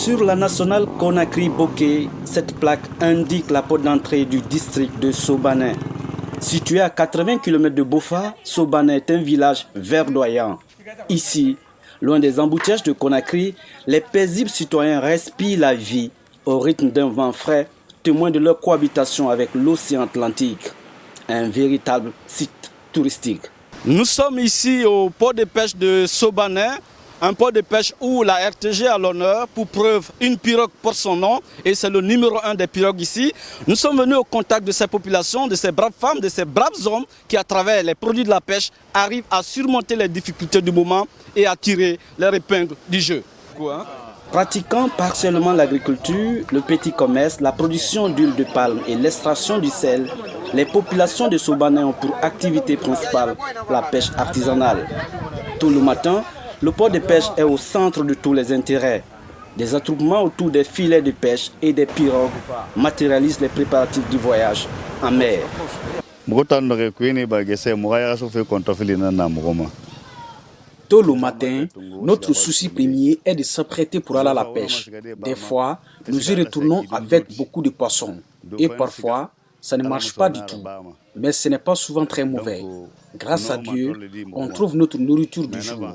Sur la nationale Conakry-Bokeh, cette plaque indique la porte d'entrée du district de Sobané. Situé à 80 km de Bofa, Sobané est un village verdoyant. Ici, loin des embouteillages de Conakry, les paisibles citoyens respirent la vie au rythme d'un vent frais, témoin de leur cohabitation avec l'océan Atlantique. Un véritable site touristique. Nous sommes ici au port de pêche de Sobané, un port de pêche où la RTG a l'honneur. Pour preuve, une pirogue porte son nom et c'est le numéro 1 des pirogues ici. Nous sommes venus au contact de ces populations, de ces braves femmes, de ces braves hommes qui, à travers les produits de la pêche, arrivent à surmonter les difficultés du moment et à tirer leur épingle du jeu. Pratiquant partiellement l'agriculture, le petit commerce, la production d'huile de palme et l'extraction du sel, les populations de Sobané ont pour activité principale la pêche artisanale. Tout le matin, le port de pêche est au centre de tous les intérêts. Des attroupements autour des filets de pêche et des pirogues matérialisent les préparatifs du voyage en mer. Tôt le matin, notre souci premier est de s'apprêter pour aller à la pêche. Des fois, nous y retournons avec beaucoup de poissons. Et parfois, ça ne marche pas du tout. Mais ce n'est pas souvent très mauvais. Grâce à Dieu, on trouve notre nourriture du jour.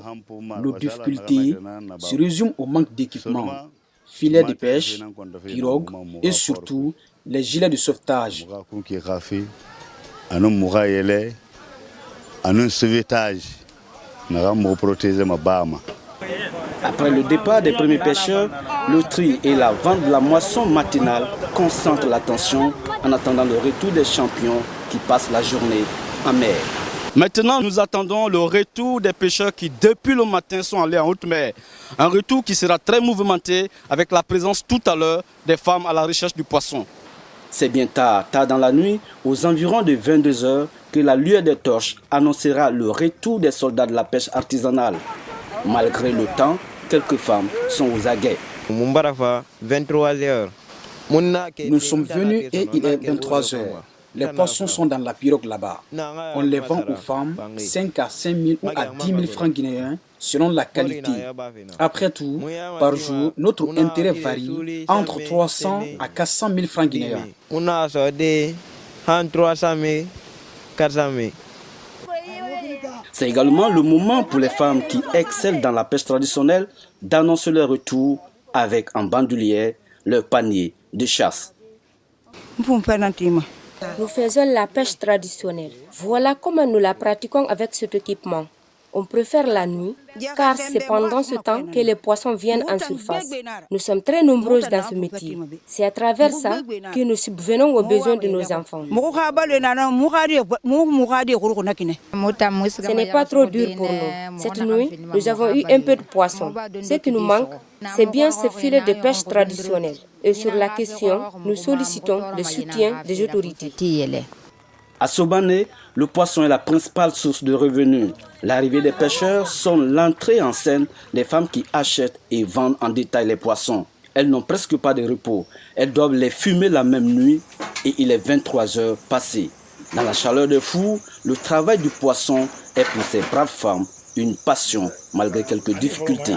Nos difficultés se résument au manque d'équipement, filets de pêche, pirogues et surtout les gilets de sauvetage. Après le départ des premiers pêcheurs, le tri et la vente de la moisson matinale concentrent l'attention en attendant le retour des champions qui passent la journée en mer. Maintenant, nous attendons le retour des pêcheurs qui, depuis le matin, sont allés en haute mer. Un retour qui sera très mouvementé avec la présence tout à l'heure des femmes à la recherche du poisson. C'est bien tard dans la nuit, aux environs de 22 h, que la lueur des torches annoncera le retour des soldats de la pêche artisanale. Malgré le temps, quelques femmes sont aux aguets. 23 h. Nous sommes venus et il est 23 h. Les poissons sont dans la pirogue là-bas. On les vend aux femmes 5 à 5 000 ou à 10 000 francs guinéens selon la qualité. Après tout, par jour, notre intérêt varie entre 300 à 400 000 francs guinéens. C'est également le moment pour les femmes qui excellent dans la pêche traditionnelle d'annoncer leur retour avec en bandoulière leur panier de chasse. Nous faisons la pêche traditionnelle. Voilà comment nous la pratiquons avec cet équipement. On préfère la nuit, car c'est pendant ce temps que les poissons viennent en surface. Nous sommes très nombreuses dans ce métier. C'est à travers ça que nous subvenons aux besoins de nos enfants. Ce n'est pas trop dur pour nous. Cette nuit, nous avons eu un peu de poisson. Ce qui nous manque, c'est bien ce filet de pêche traditionnel. Et sur la question, nous sollicitons le soutien des autorités. À Sobané, le poisson est la principale source de revenus. L'arrivée des pêcheurs sonne l'entrée en scène des femmes qui achètent et vendent en détail les poissons. Elles n'ont presque pas de repos. Elles doivent les fumer la même nuit et il est 23 h passées. Dans la chaleur des fours, le travail du poisson est pour ces braves femmes une passion malgré quelques difficultés.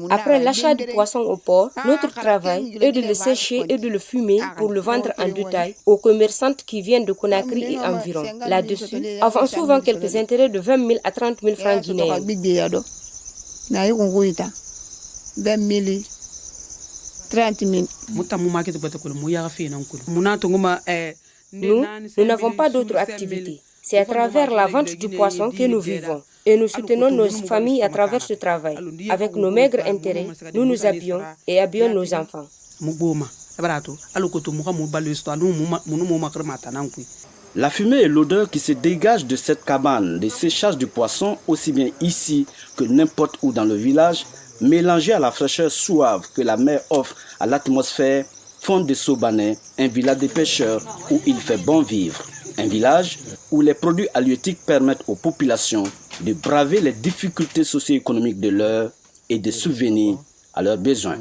Après l'achat du poisson au port, notre travail est de le sécher et de le fumer pour le vendre en détail aux commerçantes qui viennent de Conakry et environ. Là-dessus, avons souvent quelques intérêts de 20 000 à 30 000 francs guinéens. Nous n'avons pas d'autre activité. C'est à travers la vente du poisson que nous vivons. Et nous soutenons nos familles à travers ce travail. Avec nos maigres intérêts, nous nous habillons et habillons nos enfants. La fumée et l'odeur qui se dégagent de cette cabane de séchage du poisson, aussi bien ici que n'importe où dans le village, mélangée à la fraîcheur suave que la mer offre à l'atmosphère, font de Sobané un village de pêcheurs où il fait bon vivre. Un village où les produits halieutiques permettent aux populations de braver les difficultés socio-économiques de l'heure et de subvenir à leurs besoins.